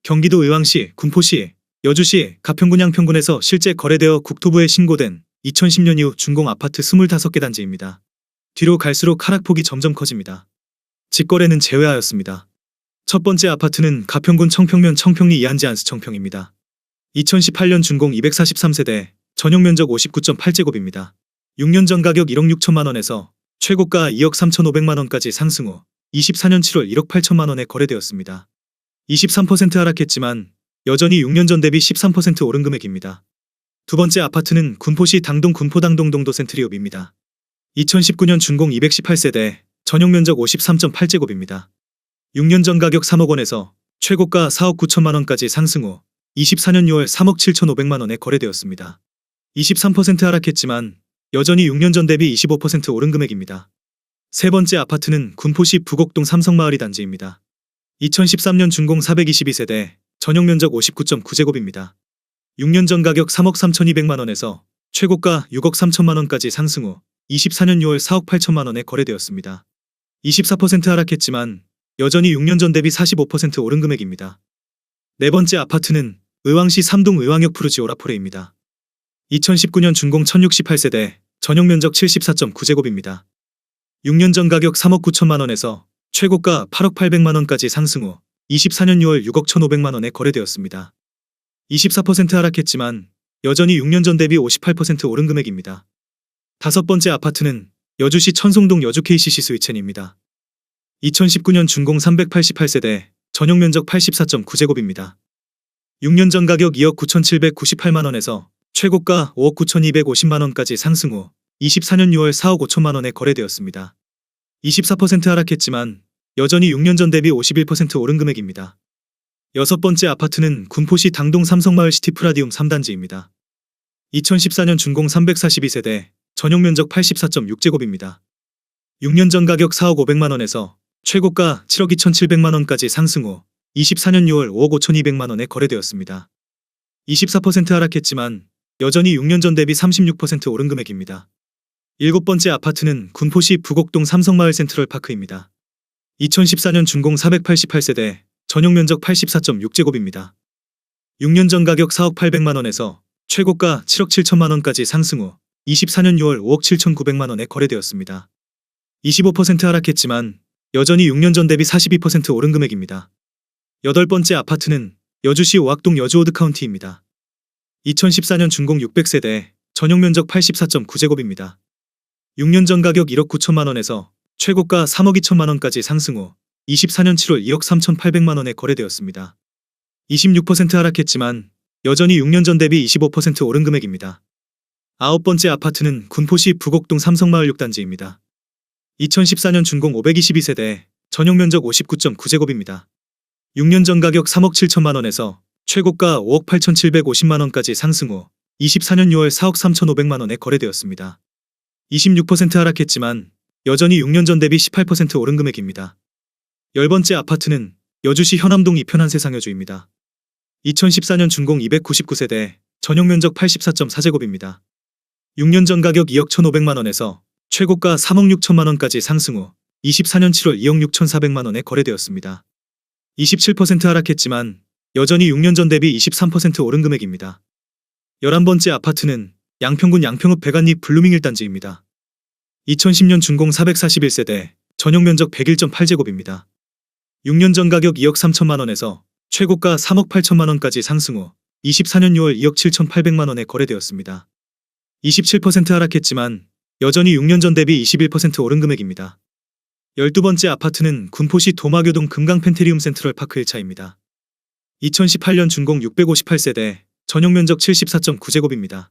경기도 의왕시, 군포시, 여주시, 가평군 양평군에서 실제 거래되어 국토부에 신고된 2010년 이후 준공 아파트 25개 단지입니다. 뒤로 갈수록 하락폭이 점점 커집니다. 직거래는 제외하였습니다. 첫 번째 아파트는 가평군 청평면 청평리 이한지 안스 청평입니다. 2018년 준공 243세대, 전용면적 59.8제곱입니다. 6년 전 가격 1억 6천만 원에서 최고가 2억 3,500만 원까지 상승 후 24년 7월 1억 8천만 원에 거래되었습니다. 23% 하락했지만 여전히 6년 전 대비 13% 오른 금액입니다. 두 번째 아파트는 군포시 당동 군포당동 동도센트리움입니다. 2019년 준공 218세대, 전용면적 53.8제곱입니다. 6년 전 가격 3억 원에서 최고가 4억 9천만 원까지 상승 후 24년 6월 3억 7,500만 원에 거래되었습니다. 23% 하락했지만 여전히 6년 전 대비 25% 오른 금액입니다. 세 번째 아파트는 군포시 부곡동 삼성마을이 단지입니다. 2013년 준공 422세대, 전용면적 59.9제곱입니다. 6년 전 가격 3억 3,200만 원에서 최고가 6억 3천만 원까지 상승 후 24년 6월 4억 8천만 원에 거래되었습니다. 24% 하락했지만 여전히 6년 전 대비 45% 오른 금액입니다. 네 번째 아파트는 의왕시 삼동 의왕역 푸르지 오라포레입니다. 2019년 준공 1068세대, 전용면적 74.9제곱입니다. 6년 전 가격 3억 9천만 원에서 최고가 8억 800만 원까지 상승 후 24년 6월 6억 1,500만 원에 거래되었습니다. 24% 하락했지만 여전히 6년 전 대비 58% 오른 금액입니다. 다섯 번째 아파트는 여주시 천송동 여주 KCC 스위첸입니다. 2019년 준공 388세대, 전용면적 84.9제곱입니다. 6년 전 가격 2억 9,798만 원에서 최고가 5억 9,250만 원까지 상승 후 24년 6월 4억 5천만 원에 거래되었습니다. 24% 하락했지만 여전히 6년 전 대비 51% 오른 금액입니다. 여섯 번째 아파트는 군포시 당동 삼성마을 시티프라디움 3단지입니다. 2014년 준공 342세대, 전용면적 84.6제곱입니다. 6년 전 가격 4억 500만 원에서 최고가 7억 2,700만 원까지 상승 후 24년 6월 5억 5,200만 원에 거래되었습니다. 24% 하락했지만 여전히 6년 전 대비 36% 오른 금액입니다. 일곱 번째 아파트는 군포시 부곡동 삼성마을 센트럴파크입니다. 2014년 준공 488세대, 전용면적 84.6제곱입니다. 6년 전 가격 4억 800만 원에서 최고가 7억 7천만 원까지 상승 후 24년 6월 5억 7,900만 원에 거래되었습니다. 25% 하락했지만 여전히 6년 전 대비 42% 오른 금액입니다. 여덟 번째 아파트는 여주시 오악동 여주오드카운티입니다. 2014년 준공 600세대, 전용면적 84.9제곱입니다. 6년 전 가격 1억 9천만 원에서 최고가 3억 2천만 원까지 상승 후 24년 7월 2억 3,800만 원에 거래되었습니다. 26% 하락했지만 여전히 6년 전 대비 25% 오른 금액입니다. 아홉 번째 아파트는 군포시 부곡동 삼성마을 6단지입니다. 2014년 준공 522세대, 전용면적 59.9제곱입니다. 6년 전 가격 3억 7천만 원에서 최고가 5억 8,750만 원까지 상승 후 24년 6월 4억 3,500만 원에 거래되었습니다. 26% 하락했지만 여전히 6년 전 대비 18% 오른 금액입니다. 열 번째 아파트는 여주시 현암동 이편한 세상여주입니다. 2014년 준공 299세대, 전용면적 84.4제곱입니다. 6년 전 가격 2억 1,500만 원에서 최고가 3억 6천만 원까지 상승 후 24년 7월 2억 6,400만 원에 거래되었습니다. 27% 하락했지만 여전히 6년 전 대비 23% 오른 금액입니다. 11번째 아파트는 양평군 양평읍 백안리 블루밍 1단지입니다. 2010년 준공 441세대, 전용면적 101.8제곱입니다. 6년 전 가격 2억 3천만 원에서 최고가 3억 8천만 원까지 상승 후 24년 6월 2억 7,800만 원에 거래되었습니다. 27% 하락했지만 여전히 6년 전 대비 21% 오른 금액입니다. 12번째 아파트는 군포시 도마교동 금강펜테리움 센트럴파크 1차입니다. 2018년 준공 658세대, 전용면적 74.9제곱입니다.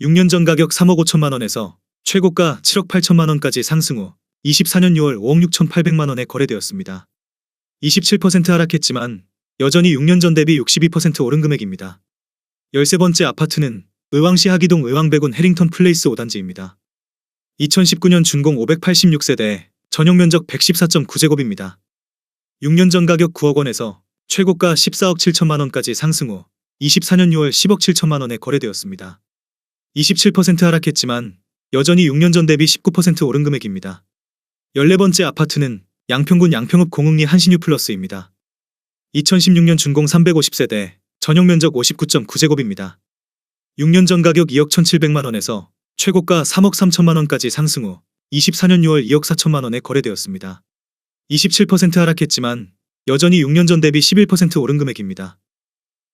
6년 전 가격 3억 5천만 원에서 최고가 7억 8천만 원까지 상승 후 24년 6월 5억 6,800만 원에 거래되었습니다. 27% 하락했지만 여전히 6년 전 대비 62% 오른 금액입니다. 13번째 아파트는 의왕시 하기동 의왕백운 해링턴 플레이스 5단지입니다. 2019년 준공 586세대, 전용면적 114.9제곱입니다. 6년 전 가격 9억 원에서 최고가 14억 7천만 원까지 상승 후 24년 6월 10억 7천만 원에 거래되었습니다. 27% 하락했지만 여전히 6년 전 대비 19% 오른 금액입니다. 14번째 아파트는 양평군 양평읍 공흥리 한신유 플러스입니다. 2016년 준공 350세대, 전용 면적 59.9제곱입니다. 6년 전 가격 2억 1,700만 원에서 최고가 3억 3천만 원까지 상승 후 24년 6월 2억 4천만 원에 거래되었습니다. 27% 하락했지만 여전히 6년 전 대비 11% 오른 금액입니다.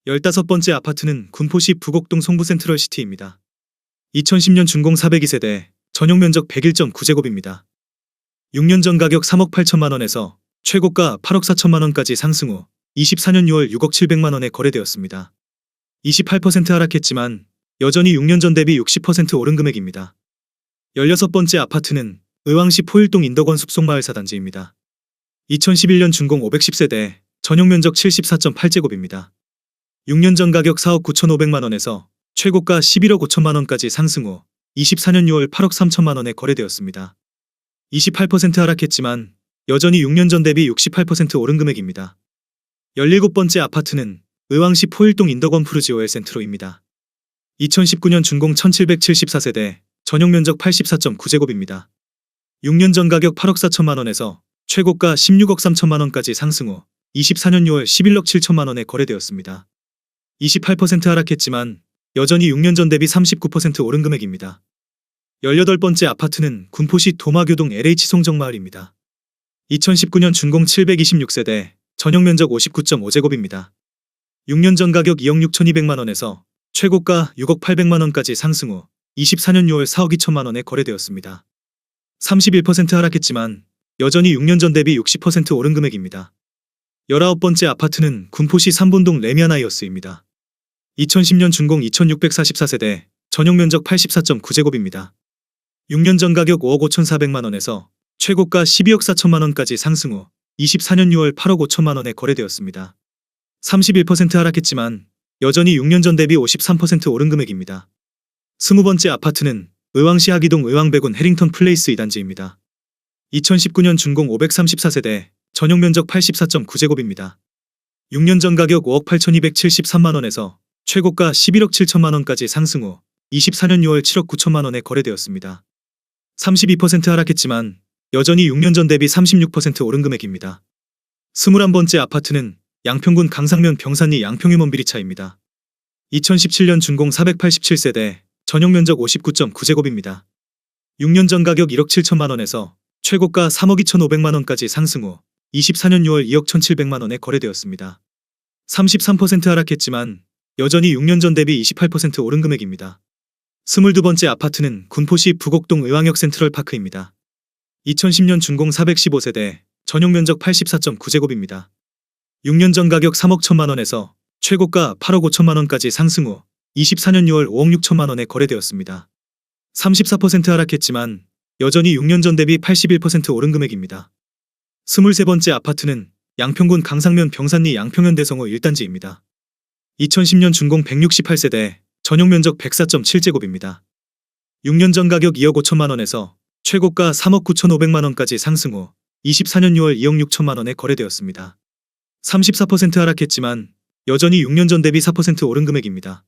15번째 아파트는 군포시 부곡동 송부센트럴시티입니다. 2010년 준공 402세대, 전용 면적 101.9제곱입니다. 6년 전 가격 3억 8천만 원에서 최고가 8억 4천만 원까지 상승 후 24년 6월 6억 700만 원에 거래되었습니다. 28% 하락했지만 여전히 6년 전 대비 60% 오른 금액입니다. 16번째 아파트는 의왕시 포일동 인덕원 숲속마을 사단지입니다. 2011년 준공 510세대, 전용 면적 74.8제곱입니다. 6년 전 가격 4억 9,500만 원에서 최고가 11억 5천만 원까지 상승 후 24년 6월 8억 3천만 원에 거래되었습니다. 28% 하락했지만 여전히 6년 전 대비 68% 오른 금액입니다. 17번째 아파트는 의왕시 포일동 인덕원 푸르지오엘 센트로입니다. 2019년 준공 1774세대, 전용 면적 84.9제곱입니다. 6년 전 가격 8억 4천만 원에서 최고가 16억 3천만 원까지 상승 후 24년 6월 11억 7천만 원에 거래되었습니다. 28% 하락했지만 여전히 6년 전 대비 39% 오른 금액입니다. 18번째 아파트는 군포시 도마교동 LH 송정마을입니다. 2019년 준공 726세대, 전용 면적 59.5제곱입니다. 6년 전 가격 2억 6,200만 원에서 최고가 6억 800만 원까지 상승 후 24년 6월 4억 2천만 원에 거래되었습니다. 31% 하락했지만 여전히 6년 전 대비 60% 오른 금액입니다. 19번째 아파트는 군포시 삼본동 레미안하이어스입니다. 2010년 준공 2644세대, 전용 면적 84.9제곱입니다. 6년 전 가격 5억 5,400만 원에서 최고가 12억 4천만 원까지 상승 후 24년 6월 8억 5천만 원에 거래되었습니다. 31% 하락했지만 여전히 6년 전 대비 53% 오른 금액입니다. 20번째 아파트는 의왕시 하기동 의왕백운 해링턴 플레이스 2단지입니다. 2019년 준공 534세대, 전용 면적 84.9제곱입니다. 6년 전 가격 5억 8,273만 원에서 최고가 11억 7천만 원까지 상승 후 24년 6월 7억 9천만 원에 거래되었습니다. 32% 하락했지만 여전히 6년 전 대비 36% 오른 금액입니다. 21번째 아파트는 양평군 강상면 병산리 양평유먼비리차입니다. 2017년 준공 487세대, 전용 면적 59.9제곱입니다. 6년 전 가격 1억 7천만 원에서 최고가 3억 2,500만 원까지 상승 후 24년 6월 2억 1,700만 원에 거래되었습니다. 33% 하락했지만 여전히 6년 전 대비 28% 오른 금액입니다. 22번째 아파트는 군포시 부곡동 의왕역 센트럴파크입니다. 2010년 준공 415세대, 전용 면적 84.9제곱입니다. 6년 전 가격 3억 1천만 원에서 최고가 8억 5천만 원까지 상승 후 24년 6월 5억 6천만 원에 거래되었습니다. 34% 하락했지만 여전히 6년 전 대비 81% 오른 금액입니다. 23번째 아파트는 양평군 강상면 병산리 양평현대성호 1단지입니다. 2010년 준공 168세대, 전용 면적 104.7제곱입니다. 6년 전 가격 2억 5천만 원에서 최고가 3억 9,500만 원까지 상승 후 24년 6월 2억 6천만 원에 거래되었습니다. 34% 하락했지만 여전히 6년 전 대비 4% 오른 금액입니다.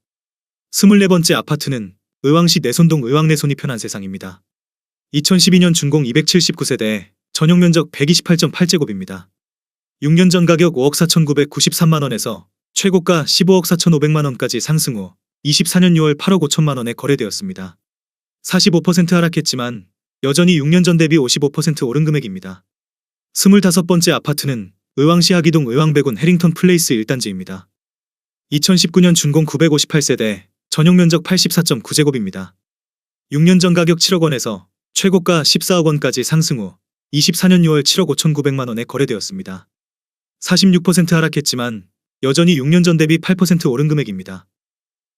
24번째 아파트는 의왕시 내손동 의왕내손이 편한 세상입니다. 2012년 준공 279세대, 전용 면적 128.8제곱입니다. 6년 전 가격 5억 4,993만 원에서 최고가 15억 4,500만 원까지 상승 후 24년 6월 8억 5천만 원에 거래되었습니다. 45% 하락했지만 여전히 6년 전 대비 55% 오른 금액입니다. 25번째 아파트는 의왕시 하기동 의왕백운 해링턴 플레이스 1단지입니다. 2019년 준공 958세대, 전용 면적 84.9제곱입니다. 6년 전 가격 7억 원에서 최고가 14억 원까지 상승 후 24년 6월 7억 5,900만 원에 거래되었습니다. 46% 하락했지만 여전히 6년 전 대비 8% 오른 금액입니다.